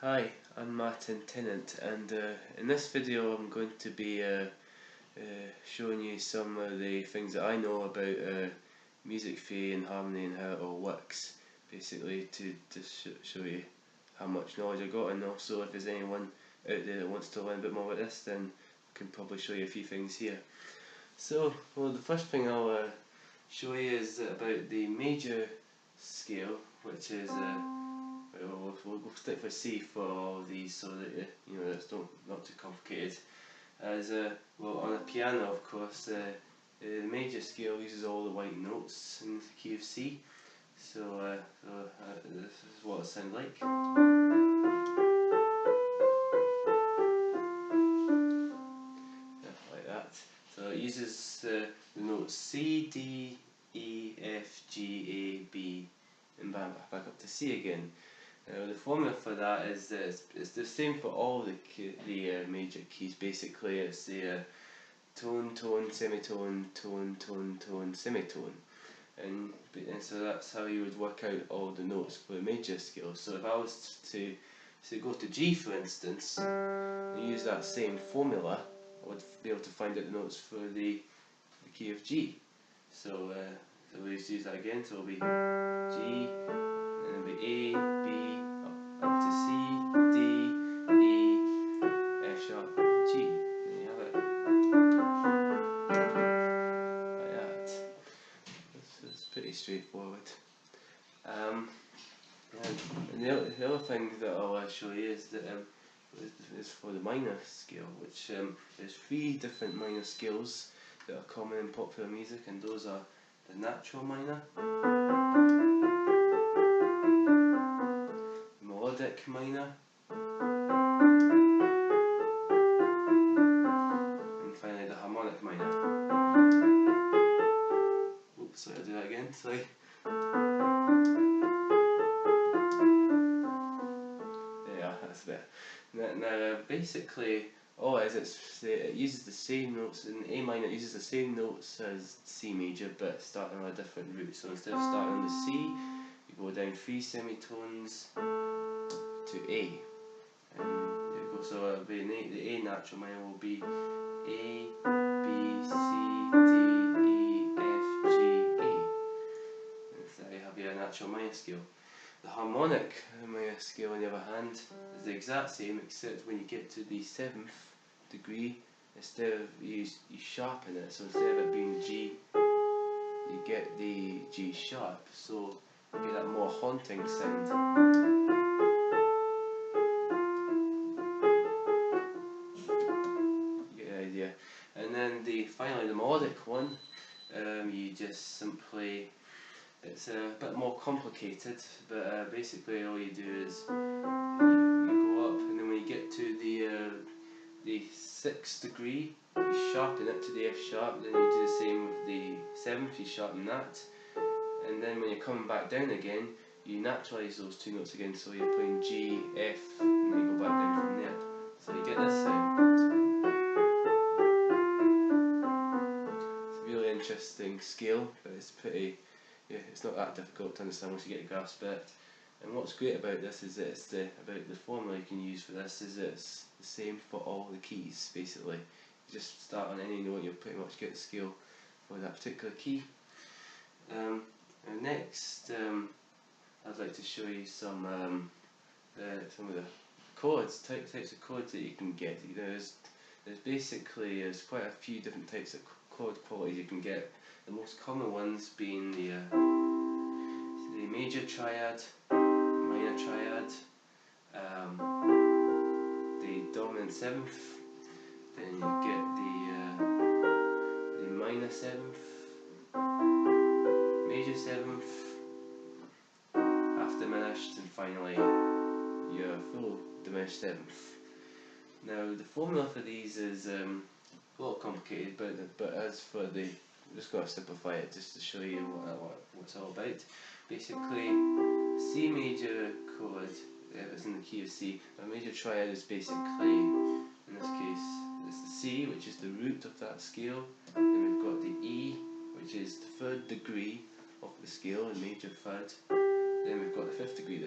Hi, I'm Martin Tennant, and in this video I'm going to be showing you some of the things that I know about music theory and harmony and how it all works, basically to show you how much knowledge I got, and also if there's anyone out there that wants to learn a bit more about this, then I can probably show you a few things here. So, well, the first thing I'll show you is about the major scale, which is we'll stick with C for all of these so that it's not too complicated. As well, on a piano, of course, the major scale uses all the white notes in the key of C. So, this is what it sounds like. Like that. So it uses the notes C, D, E, F, G, A, B, and back up to C again. The formula for that is it's the same for all the major keys. Basically, it's the tone, tone, semitone, tone, tone, tone, semitone, and so that's how you would work out all the notes for the major scale. So if I was to go to G, for instance, and use that same formula, I would be able to find out the notes for the key of G. So we'll just use that again. So it'll be G, and it'll be A, B, up to C, D, E, F sharp, G. There you have it. Like that. It's pretty straightforward. And the other thing that I'll show you is that is for the minor scale, which there's 3 different minor scales that are common in popular music, and those are the natural minor, melodic minor, and finally the harmonic minor. Oops, sorry, I'll do that again. Sorry. There you are, that's better. Now basically, all it is, it uses the same notes. In A minor, it uses the same notes as C major, but starting on a different route. So instead of starting on the C, you go down 3 semitones to A. And there you go. So the A natural minor will be A, B, C, D, E, F, G, A. And so you have your natural minor scale. The harmonic minor scale, on the other hand, is the exact same, except when you get to the 7th degree, instead of you sharpen it. So instead of it being G, you get the G sharp. So you get that more haunting sound. You get the idea. And then finally the melodic one, you just simply, it's a bit more complicated, but basically all you do is you go up, and then when you get to the 6th degree, you sharpen it to the F sharp. Then you do the same with the 7th, you sharpen that, and then when you're coming back down again, you naturalise those 2 notes again. So you're playing G, F, and then you go back down from there. So you get this sound. It's a really interesting scale, but it's pretty. Yeah, it's not that difficult to understand once you get the grasp of it. And what's great about this is that about the formula you can use for this is that it's the same for all the keys. Basically, you just start on any note, you'll pretty much get the scale for that particular key. Next, I'd like to show you some of the chords, types of chords that you can get. There's quite a few different types of chord qualities you can get. The most common ones being the major triad, minor triad, the dominant 7th, then you get the minor 7th, major 7th, half diminished, and finally your full diminished 7th. Now the formula for these is a little complicated, but as for I'm just going to simplify it just to show you what it's all about. Basically, C major chord, if it's in the key of C, a major triad is basically, in this case, it's the C, which is the root of that scale. Then we've got the E, which is the 3rd degree of the scale, a major third. Then we've got the 5th degree,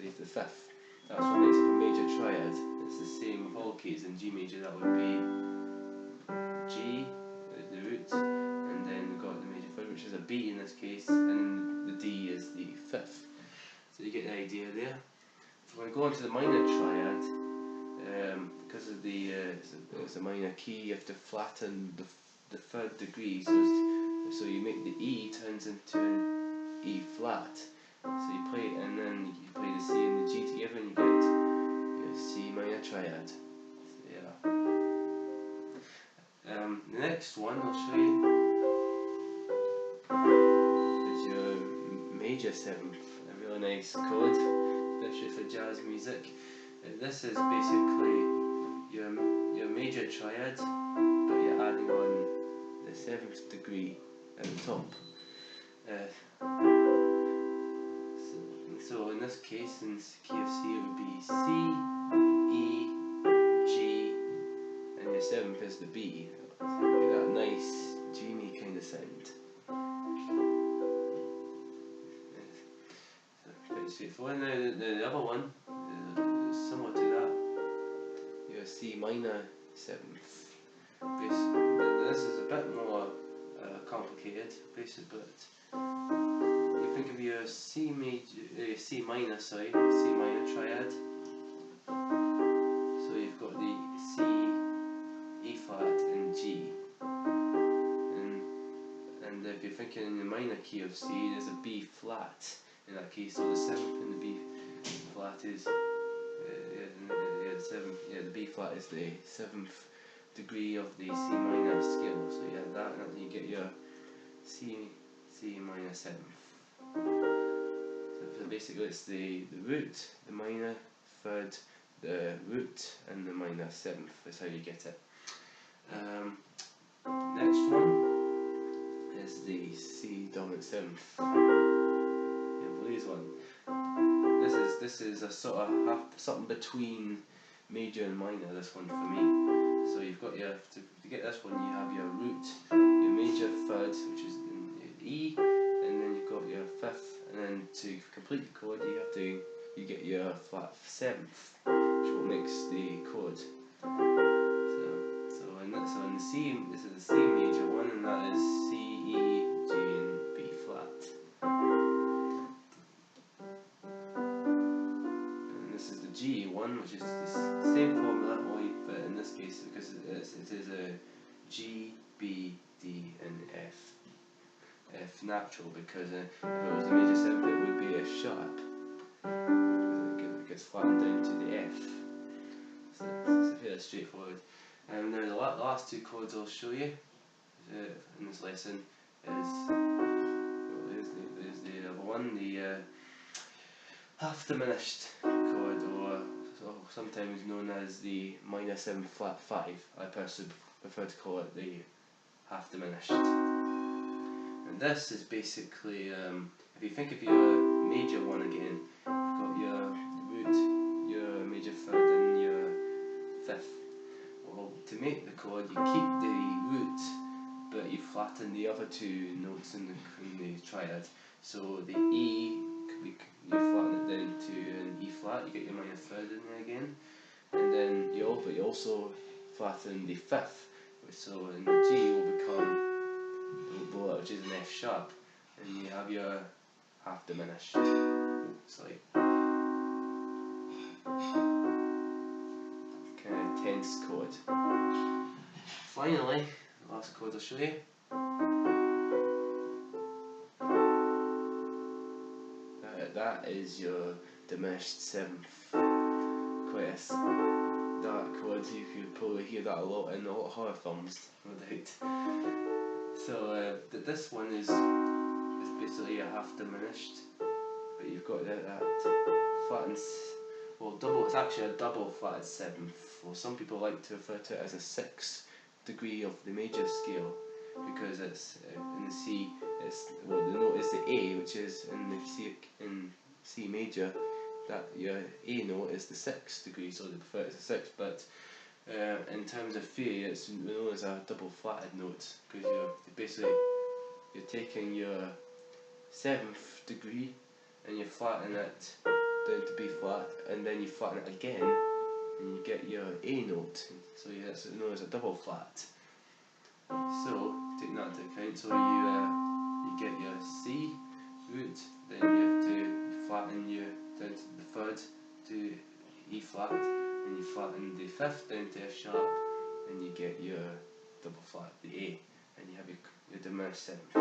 the 5th. That's what makes up a major triad. It's the same with all keys. In G major that would be G, the root, and then we've got the major third, which is a B in this case, and the D is the fifth. So you get the idea there. If we're going to go on to the minor triad, because of the it's a minor key, you have to flatten the third degree, so you make the E turns into an E flat. So you play it, and then you play the C and the G together, and you get your C minor triad. So yeah. The next one I'll show you is your major seventh, a really nice chord, especially for jazz music. This is basically your major triad, but you're adding on the seventh degree at the top. So in this case, in key of C, it would be C, E, G, and your seventh is the B. So you get that nice, dreamy kind of sound. So pretty straightforward. Now the other one is similar to that. Your C minor seventh. This is a bit more complicated, basically, but you think of your C minor triad. So you've got the C, E flat, and G. And if you're thinking in the minor key of C, there's a B flat in that key. So the seventh in the B flat is the B flat is the seventh degree of the C minor scale. So you add that, and then you get your C minor seventh. So basically it's the root, the minor third, the root, and the minor seventh is how you get it. Next one is the C dominant seventh. Yeah, blues one. This is a sort of something between major and minor. This one for me. So you've got to get this one, you have your root, your major third, which is in E, and then you've got your fifth, and then to complete the chord you get your flat seventh, which is what makes the chord. So in the C, this is the C major one, and that is C, E, G, and B flat. And this is the G one, which is the same formula, but in this case, because it is a G, B, D, and F. F natural, because if it was a major seventh, it would be a sharp, because it gets flattened down to the F. So it's fairly straightforward. Now the last two chords I'll show you in this lesson is, there's the other one, the half diminished chord, or sometimes known as the minor 7 flat 5. I personally prefer to call it the half diminished. And this is basically, if you think of your major one again, you've got your root, your major third, and your fifth. Well, to make the chord, you keep the root, but you flatten the other two notes in the triad. So the E, you flatten it down to an E flat, you get your minor third in there again, and then you also flatten the fifth, so in the G will become, which is an F sharp, and you have your half diminished. Sorry. Kind of tense chord. Finally, the last chord I'll show you. That is your diminished seventh. Quite a dark chord. You could probably hear that a lot in a lot of horror films, no doubt. So this one is basically a half diminished, but you've got that flattened. Well, it's actually a double flatted seventh. Well, some people like to refer to it as a 6th degree of the major scale, because it's in the C. The note is the A, which is in C major. That your A note is the 6th degree, so they prefer it as a 6th. But in terms of theory, it's known as a double flatted note, because you're taking your 7th degree and you're flattening it down to B flat, and then you flatten it again, and you get your A note. So that's known as a double flat. So taking that into account, so you get your C root, then you have to flatten your down to the third to E flat, and you flatten the fifth down to F sharp, and you get your double flat, the A, and you have your diminished seventh.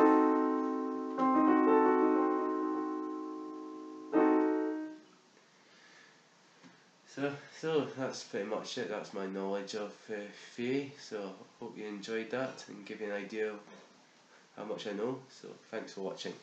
So that's pretty much it. That's my knowledge of theory. So hope you enjoyed that and give you an idea of how much I know. So thanks for watching.